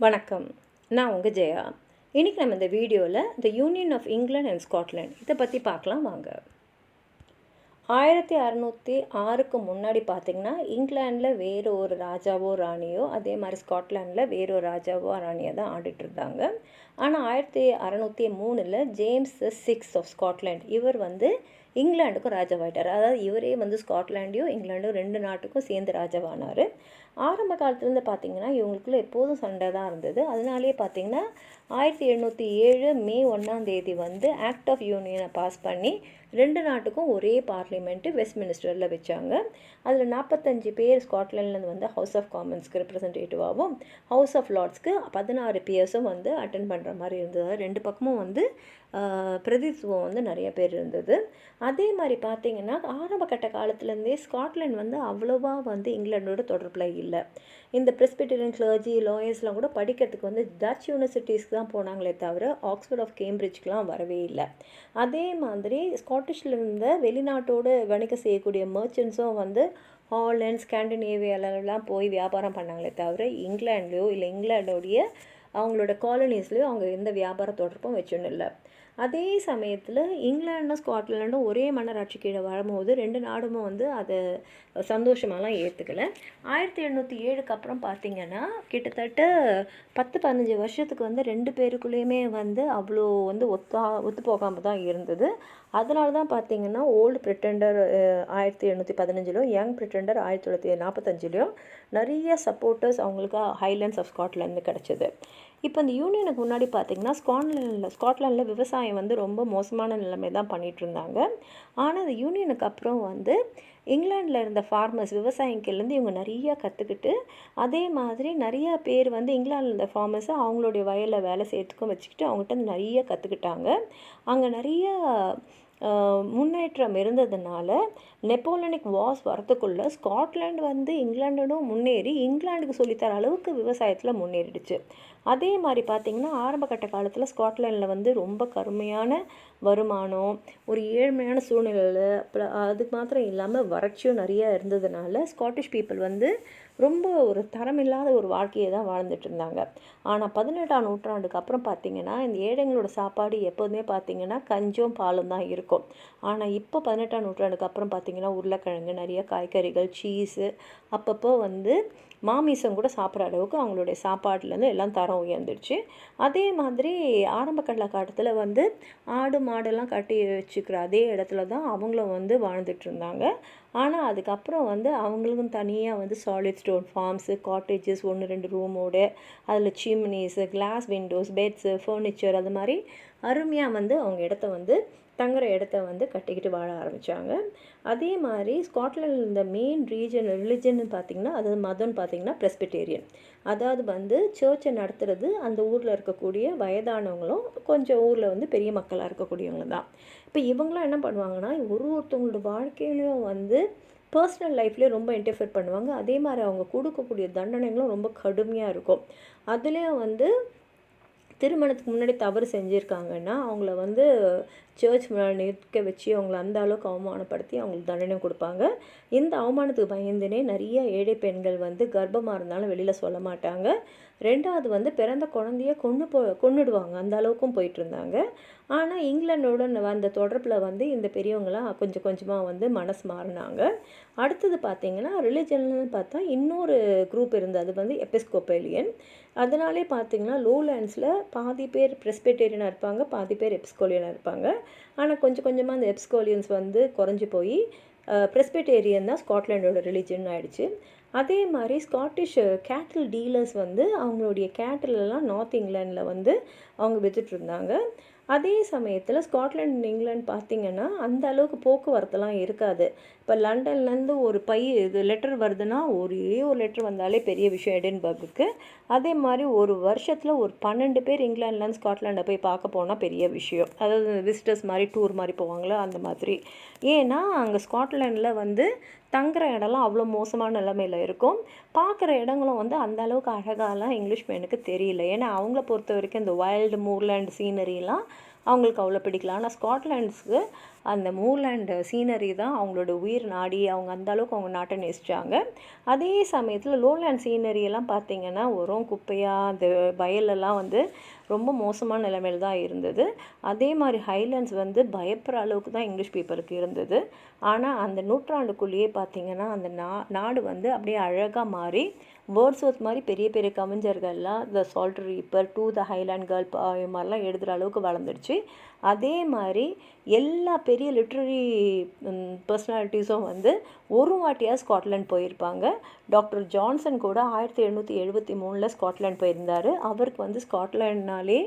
வணக்கம். நான் உங்கள் ஜெயா. இன்றைக்கி நம்ம இந்த வீடியோவில் the union of England and Scotland இதை பற்றி பார்க்கலாம் வாங்க. 1606க்கு முன்னாடி பார்த்திங்கன்னா இங்கிலாண்டில் வேறு ஒரு ராஜாவோ ராணியோ, அதே மாதிரி ஸ்காட்லாண்டில் வேறு ஒரு ராஜாவோ ராணியோ தான் ஆடிட்டு இருந்தாங்க. ஆனால் 1603 ஜேம்ஸ் VI ஆஃப் ஸ்காட்லாண்ட் இவர் இங்கிலாண்டுக்கும் ராஜாவாயிட்டார். அதாவது இவரே ஸ்காட்லாண்டையும் இங்கிலாண்டும் 2 நாட்டுக்கும் சேர்ந்து ராஜாவானார். ஆரம்ப காலத்துலேருந்து பார்த்திங்கன்னா இவங்களுக்குள்ள எப்போதும் சண்டை தான் இருந்தது. அதனாலே பார்த்திங்கன்னா 1707 மே 1 ஆக்ட் ஆஃப் யூனியனை பாஸ் பண்ணி 2 நாட்டுக்கும் ஒரே பார்லிமெண்ட்டு வெஸ்ட்மினிஸ்டரில் வச்சாங்க. அதில் 45 பேர் ஸ்காட்லாண்ட்லேருந்து ஹவுஸ் ஆஃப் காமன்ஸ்க்கு ரெப்ரசன்டேட்டிவாகவும், ஹவுஸ் ஆஃப் லார்ட்ஸ்க்கு 16 பியர்ஸும் அட்டன் பண்ணுற மாதிரி இருந்தது. 2 பக்கமும் பிரதித்துவம் நிறைய பேர் இருந்தது. அதே மாதிரி பார்த்திங்கன்னா ஆரம்ப கட்ட காலத்துலேருந்தே ஸ்காட்லாண்ட் அவ்வளோவா இங்கிலாண்டோட தொடர்பில் இல்லை. இந்த பிரெஸ்பிட்டரியன் கிளர்ஜி லாயர்ஸ்லாம் கூட படிக்கிறதுக்கு டச் யூனிவர்சிட்டிஸ்க்கு தான் போனாங்களே தவிர ஆக்ஸ்ஃபோர்ட் ஆஃப் கேம்பிரிட்ஜ்க்கெலாம் வரவே இல்லை. அதே மாதிரி ஸ்காட்டிஷில் இருந்த வெளிநாட்டோடு வணிகம் செய்யக்கூடிய மர்ச்சன்ட்ஸும் ஹாலண்ட், ஸ்காண்டினேவியாலெலாம் போய் வியாபாரம் பண்ணாங்களே தவிர இங்கிலாண்ட்லேயோ இல்லை இங்கிலாண்டோடைய அவங்களோட காலனிஸ்லேயோ அவங்க எந்த வியாபார தொடர்பும் வச்சுன்னு இல்லை. அதே சமயத்தில் இங்கிலாண்டும் ஸ்காட்லாண்டும் ஒரே மன்னராட்சி கீழே வரும்போது 2 நாடும் அதை சந்தோஷமாலாம் ஏற்றுக்கலை. 1707க்கு அப்புறம் பார்த்திங்கன்னா கிட்டத்தட்ட 10-15 வருஷத்துக்கு 2 பேருக்குள்ளேயுமே அவ்வளோ ஒத்து போகாமல் தான் இருந்தது. அதனால தான் பார்த்திங்கன்னா ஓல்டு பிரிட்டண்டர் 1715லையும் யங் பிரிட்டண்டர் 1945லையும் நிறைய சப்போர்ட்டர்ஸ் அவங்களுக்கு ஹைலண்ட்ஸ் ஆஃப் ஸ்காட்லாந்து கிடச்சிது. இப்போ இந்த யூனியனுக்கு முன்னாடி பார்த்திங்கன்னா ஸ்காட்லாண்டில் விவசாயம் ரொம்ப மோசமான நிலைமை தான் பண்ணிகிட்டு இருந்தாங்க. ஆனால் இந்த யூனியனுக்கு அப்புறம் இங்கிலாண்டில் இருந்த ஃபார்மர்ஸ் விவசாயிகள்லேருந்து இவங்க நிறையா கற்றுக்கிட்டு, அதே மாதிரி நிறையா பேர் இங்கிலாண்டில் இருந்த ஃபார்மர்ஸை அவங்களுடைய வயலில் வேலை செய்யறதுக்கும் வச்சுக்கிட்டு அவங்ககிட்ட நிறைய கற்றுக்கிட்டாங்க. அங்கே நிறையா முன்னேற்றம் இருந்ததுனால நெப்போலியனிக் வார்ஸ் வரத்துக்குள்ளே ஸ்காட்லாண்டு இங்கிலாண்டோடும் முன்னேறி இங்கிலாண்டுக்கு சொல்லித்தர அளவுக்கு விவசாயத்தில் முன்னேறிடுச்சு. அதே மாதிரி பார்த்திங்கன்னா ஆரம்ப கட்ட காலத்தில் ஸ்காட்லாண்டில் ரொம்ப கருமையான வருமானம், ஒரு ஏழ்மையான சூழ்நிலையில், அதுக்கு மாத்திரம் இல்லாமல் வறட்சியும் நிறையா இருந்ததுனால ஸ்காட்டிஷ் பீப்புள் ரொம்ப ஒரு தரமில்லாத ஒரு வாழ்க்கையை தான் வாழ்ந்துட்டு இருந்தாங்க. ஆனால் 18ஆம் நூற்றாண்டுக்கு அப்புறம் பார்த்திங்கன்னா இந்த ஏழைங்களோட சாப்பாடு எப்போதுமே பார்த்திங்கன்னா கஞ்சும் பாலும் தான் இருக்கும். ஆனால் இப்போ 18ஆம் நூற்றாண்டுக்கு அப்புறம் பார்த்திங்கன்னா உருளைக்கிழங்கு, நிறைய காய்கறிகள், சீஸு, அப்பப்போ மாமிசம் கூட சாப்பிட்ற அளவுக்கு அவங்களுடைய சாப்பாடுலேருந்து எல்லாம் தரம் உயர்ந்துடுச்சு. அதே மாதிரி ஆரம்ப காலகட்டத்தில் ஆடு மாடெல்லாம் கட்டி வச்சுக்கிற அதே இடத்துல தான் அவங்களும் வாழ்ந்துட்டு இருந்தாங்க. ஆனால் அதுக்கப்புறம் அவங்களுக்கும் தனியாக சாலிட் ஸ்டோன் ஃபார்ம்ஸு, காட்டேஜஸ் 1-2 ரூமோடு, அதில் சிம்னிஸு, கிளாஸ் விண்டோஸ், பெட்ஸு, ஃபர்னிச்சர், அது மாதிரி அருமையாக அவங்க இடத்த தங்குற இடத்த கட்டிக்கிட்டு வாழ ஆரம்பித்தாங்க. அதே மாதிரி ஸ்காட்லாண்டில் இந்த மெயின் ரிலிஜன் பார்த்திங்கன்னா, அதாவது மதம்னு பார்த்திங்கன்னா பிரெஸ்பிட்டேரியன். அதாவது சர்ச்சை நடத்துகிறது அந்த ஊரில் இருக்கக்கூடிய வயதானவங்களும் கொஞ்சம் ஊரில் பெரிய மக்களாக இருக்கக்கூடியவங்க தான். இப்போ இவங்களாம் என்ன பண்ணுவாங்கன்னா ஒருத்தவங்களோட வாழ்க்கையிலையும் பர்சனல் லைஃப்லேயே ரொம்ப இன்டர்ஃபியர் பண்ணுவாங்க. அதே மாதிரி அவங்க கொடுக்கக்கூடிய தண்டனைகளும் ரொம்ப கடுமையாக இருக்கும். அதுலேயும் திருமணத்துக்கு முன்னாடி தவறு செஞ்சுருக்காங்கன்னா அவங்கள சர்ச் முன்னாடி நிற்க வச்சு அவங்கள அந்த அளவுக்கு அவமானப்படுத்தி அவங்களுக்கு தண்டனை கொடுப்பாங்க. இந்த அவமானத்துக்கு பயந்துனே நிறைய ஏழை பெண்கள் கர்ப்பமாக இருந்தாலும் வெளியில் சொல்ல மாட்டாங்க. 2வது பிறந்த குழந்தைய கொன்னுடுவாங்க. அந்த அளவுக்கும் போயிட்டு இருந்தாங்க. ஆனால் இங்கிலாண்டோட அந்த தொடர்பில் இந்த பெரியவங்களாம் கொஞ்சம் கொஞ்சமாக மனசு மாறினாங்க. அடுத்தது பார்த்திங்கன்னா ரிலிஜன்னு பார்த்தா இன்னொரு குரூப் இருந்தது, அது எபிஸ்கோப்பலியன். அதனாலே பார்த்திங்கன்னா லோலேண்ட்ஸில் பாதி பேர் பிரெஸ்பிட்டேரியனாக இருப்பாங்க, பாதி பேர் எபிஸ்கோலியனாக இருப்பாங்க. ஆனால் கொஞ்சம் கொஞ்சமாக அந்த எபிஸ்கோலியன்ஸ் குறைஞ்சி போய் பிரெஸ்பிட்டேரியன் தான் ஸ்காட்லாண்டோட ரிலிஜன் ஆகிடுச்சு. அதே மாதிரி ஸ்காட்டிஷ் கேட்டில் டீலர்ஸ் அவங்களுடைய கேட்டிலெல்லாம் நார்த் இங்கிலாண்டில் அவங்க விற்றுட்ருந்தாங்க. அதே சமயத்தில் ஸ்காட்லாண்ட் இங்கிலாந்து பார்த்திங்கன்னா அந்த அளவுக்கு போக்குவரத்துலாம் இருக்காது. இப்போ லண்டன்லேருந்து ஒரு லெட்டர் வருதுன்னா ஒரே ஒரு லெட்டர் வந்தாலே பெரிய விஷயம் எடின்பர்குக்கு. அதே மாதிரி ஒரு வருஷத்தில் ஒரு 12 பேர் இங்கிலாந்துலேருந்து ஸ்காட்லாண்டை போய் பார்க்க போனால் பெரிய விஷயம். அதாவது விசிட்டர்ஸ் மாதிரி டூர் மாதிரி போவாங்களோ அந்த மாதிரி. ஏன்னா அங்கே ஸ்காட்லாண்டில் தங்குற இடம்லாம் அவ்வளோ மோசமான நிலைமையில் இருக்கும். பார்க்குற இடங்களும் அந்த அளவுக்கு அழகாலாம் இங்கிலீஷ் மேனுக்கு தெரியல. ஏன்னா அவங்கள பொறுத்த வரைக்கும் இந்த வைல்டு மூர்லேண்ட் சீனரிலாம் அவங்களுக்கு அவ்வளோ பிடிக்கல. ஆனால் ஸ்காட்லாண்ட்ஸுக்கு அந்த மூர்லேண்ட் சீனரி தான் அவங்களோட உயிர் நாடி. அவங்க அந்தளவுக்கு அவங்க நாட்டை நேசித்தாங்க. அதே சமயத்தில் லோலேண்ட் சீனரியெல்லாம் பார்த்திங்கன்னா வெறும் குப்பையாக அந்த வயலெல்லாம் வந்து ரொம்ப மோசமான நிலைமையில் தான் இருந்தது. அதே மாதிரி ஹைலேண்ட்ஸ் வந்து பயப்படுற அளவுக்கு தான் இங்கிலீஷ் பீப்புளுக்கு இருந்தது. ஆனால் அந்த நூற்றாண்டுக்குள்ளேயே பார்த்திங்கன்னா அந்த நாடு வந்து அப்படியே அழகாக மாறி வேர்ட்ஸ்வொர்த் மாதிரி பெரிய பெரிய கவிஞர்கள்லாம் the solitary reaper, to the highland girl இது மாதிரிலாம் எழுதுகிற அளவுக்கு வளர்ந்துடுச்சு. அதே மாதிரி எல்லா பெரிய லிட்ரரி பர்சனாலிட்டிஸும் வந்து ஒரு வாட்டியாக ஸ்காட்லாண்ட் போயிருப்பாங்க. டாக்டர் ஜான்சன் கூட 1773 ஸ்காட்லாண்ட் போயிருந்தார். அவருக்கு வந்து ஸ்காட்லாண்ட்னாலே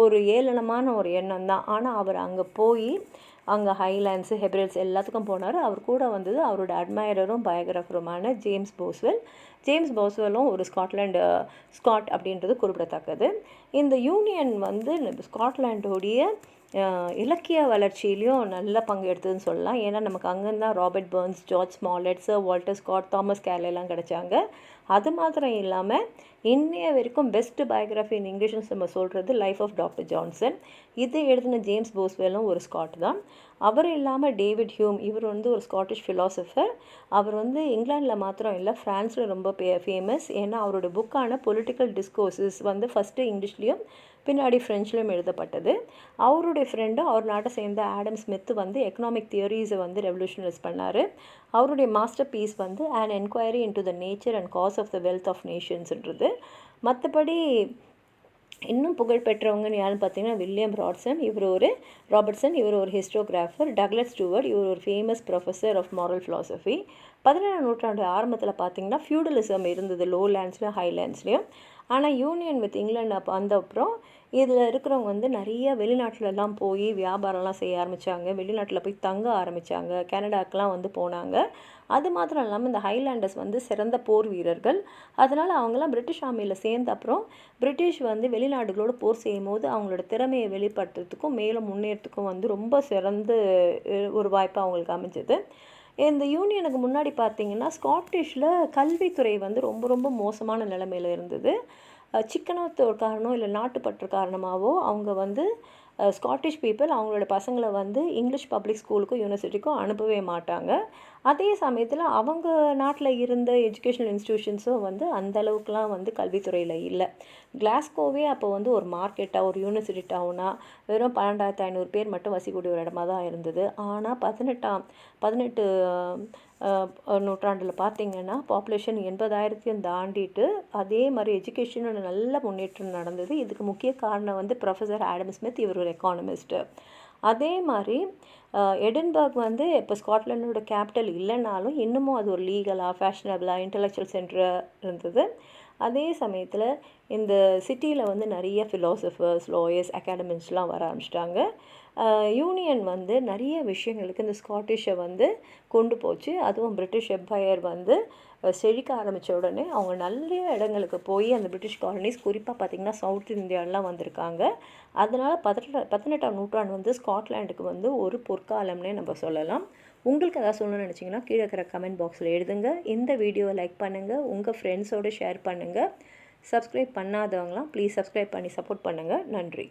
ஒரு ஏளனமான ஒரு எண்ணம் தான். ஆனால் அவர் அங்கே போய் அங்கே ஹைலேண்ட்ஸு ஹெப்ரல்ஸ் எல்லாத்துக்கும் போனார். அவர் கூட வந்தது அவரோட அட்மைரரும் பயோகிராஃபருமான ஜேம்ஸ் போஸ்வெல்லும் ஒரு ஸ்காட் அப்படின்றது குறிப்பிடத்தக்கது. இந்த யூனியன் வந்து ஸ்காட்லாண்டோடைய இலக்கிய வளர்ச்சியிலையும் நல்ல பங்கு எடுத்ததுன்னு சொல்லலாம். ஏன்னா நமக்கு அங்கேருந்து தான் Robert Burns, George Smollett, Sir Walter Scott, Thomas கேர்லெல்லாம் கிடைச்சாங்க. அது மாத்திரம் இல்லாமல் இன்னைய வரைக்கும் பெஸ்ட் பயோகிராஃபி இன் இங்கிலீஷ்னு நம்ம சொல்கிறது லைஃப் ஆஃப் டாக்டர் ஜான்சன். இது எழுதின ஜேம்ஸ் போஸ்வெல்லும் ஒரு ஸ்காட் தான். அவர் இல்லாமல் டேவிட் ஹியூம், இவர் வந்து ஒரு ஸ்காட்டிஷ் ஃபிலாசபர். அவர் வந்து இங்கிலாண்டில் மாத்திரம் இல்லை, ஃப்ரான்ஸில் ரொம்ப ஃபேமஸ். ஏன்னா அவரோட புக்கான பொலிட்டிக்கல் டிஸ்கோர்ஸஸ் வந்து ஃபஸ்ட்டு இங்கிலீஷ்லேயும் பின்னாடி ஃப்ரெஞ்ச்லேயும் எழுதப்பட்டது. அவருடைய ஃப்ரெண்டு அவர் நாட்டை சேர்ந்த ஆடம் ஸ்மித் வந்து எக்கனாமிக் தியரிஸை வந்து ரெவல்யூஷனலைஸ் பண்ணார். அவருடைய மாஸ்டர் பீஸ் வந்து an enquiry into the nature and cause of the wealth of நேஷன்ஸ்ன்றது. மற்றபடி இன்னும் புகழ்பெற்றவங்கன்னு யாருன்னு பார்த்தீங்கன்னா வில்லியம் ராபர்ட்சன், இவர் ஒரு ஹிஸ்டோகிராஃபர். டக்ளஸ் ஸ்டூவர்ட், இவர் ஒரு famous professor of moral philosophy. 17ஆம் நூற்றாண்டு ஆரம்பத்தில் பார்த்திங்கன்னா ஃபியூடலிசம் இருந்தது லோலேண்ட்ஸ்லையும் ஹைலேண்ட்ஸ்லையும். ஆனால் யூனியன் வித் இங்கிலாந்து வந்த அப்புறம் இதில் இருக்கிறவங்க வந்து நிறைய வெளிநாட்டிலலாம் போய் வியாபாரம்லாம் செய்ய ஆரம்பித்தாங்க. வெளிநாட்டில் போய் தங்க ஆரம்பித்தாங்க. கனடாக்கெலாம் வந்து போனாங்க. அது மாத்திரம் இல்லாமல் இந்த ஹைலேண்டர்ஸ் வந்து சிறந்த போர் வீரர்கள். அதனால் அவங்களாம் பிரிட்டிஷ் ஆர்மியில் சேர்ந்த அப்புறம் பிரிட்டிஷ் வந்து வெளிநாடுகளோடு போர் செய்யும் போது அவங்களோட திறமையை வெளிப்படுத்துறதுக்கும் மேலும் முன்னேறத்துக்கும் வந்து ரொம்ப சிறந்த ஒரு வாய்ப்பாக அவங்களுக்கு அமைஞ்சது. இந்த யூனியனுக்கு முன்னாடி பார்த்திங்கன்னா ஸ்காட்டிஷில் கல்வித்துறை வந்து ரொம்ப ரொம்ப மோசமான நிலைமையில் இருந்தது. சிக்கனத்தோட காரணம் இல்லை நாட்டுப்பற்று காரணமாகவோ அவங்க வந்து ஸ்காட்டிஷ் பீப்புள் அவங்களோட பசங்களை வந்து இங்கிலீஷ் பப்ளிக் ஸ்கூலுக்கும் யூனிவர்சிட்டிக்கும் அனுப்பவே மாட்டாங்க. அதே சமயத்தில் அவங்க நாட்டில் இருந்த எஜுகேஷனல் இன்ஸ்டிடியூஷன்ஸும் வந்து அந்தளவுக்குலாம் வந்து கல்வித்துறையில் இல்லை. கிளாஸ்கோவே அப்போ வந்து ஒரு மார்க்கெட்டாக ஒரு யூனிவர்சிட்டி டவுனாக வெறும் 12,500 பேர் மட்டும் வசிக்கக்கூடிய ஒரு இடமா தான் இருந்தது. ஆனால் 18 நூற்றாண்டில் பார்த்திங்கன்னா பாப்புலேஷன் 80,000 தாண்டிட்டு அதே மாதிரி எஜுகேஷனோட நல்ல முன்னேற்றம் நடந்தது. இதுக்கு முக்கிய காரணம் வந்து ப்ரொஃபஸர் ஆடம் ஸ்மித், இவர் ஒரு எக்கானமிஸ்ட்டு. அதே மாதிரி எடின்பர்க் வந்து இப்போ ஸ்காட்லாண்டோட கேபிட்டல் இல்லைனாலும் இன்னமும் அது ஒரு லீகலாக ஃபேஷனபிளாக இன்டலெக்சுவல் சென்டராக இருந்தது. அதே சமயத்தில் இந்த சிட்டியில் வந்து நிறைய ஃபிலாசபர்ஸ், லாயர்ஸ், அகாடமிஸ்ட்லாம் வர ஆரம்பிச்சிட்டாங்க. யூனியன் வந்து நிறைய விஷயங்களுக்கு இந்த ஸ்காட்டிஷை வந்து கொண்டு போச்சு. அதுவும் பிரிட்டிஷ் எம்பையர் வந்து செழிக்க ஆரம்பித்த உடனே அவங்க நிறைய இடங்களுக்கு போய் அந்த பிரிட்டிஷ் காலனிஸ் குறிப்பாக பார்த்திங்கன்னா சவுத் இந்தியாவிலாம் வந்திருக்காங்க. அதனால் 18ஆம் நூற்றாண்டு வந்து ஸ்காட்லாண்டுக்கு வந்து ஒரு பொற்காலம்னே நம்ம சொல்லலாம். உங்களுக்கு எதாவது சொல்லணும்னு நினச்சிங்கன்னா கீழே இருக்கிற கமெண்ட் பாக்ஸில் எழுதுங்க. இந்த வீடியோவை லைக் பண்ணுங்கள், உங்கள் ஃப்ரெண்ட்ஸோடு ஷேர் பண்ணுங்கள். சப்ஸ்கிரைப் பண்ணாதவங்களாம் ப்ளீஸ் சப்ஸ்கிரைப் பண்ணி சப்போர்ட் பண்ணுங்கள். நன்றி.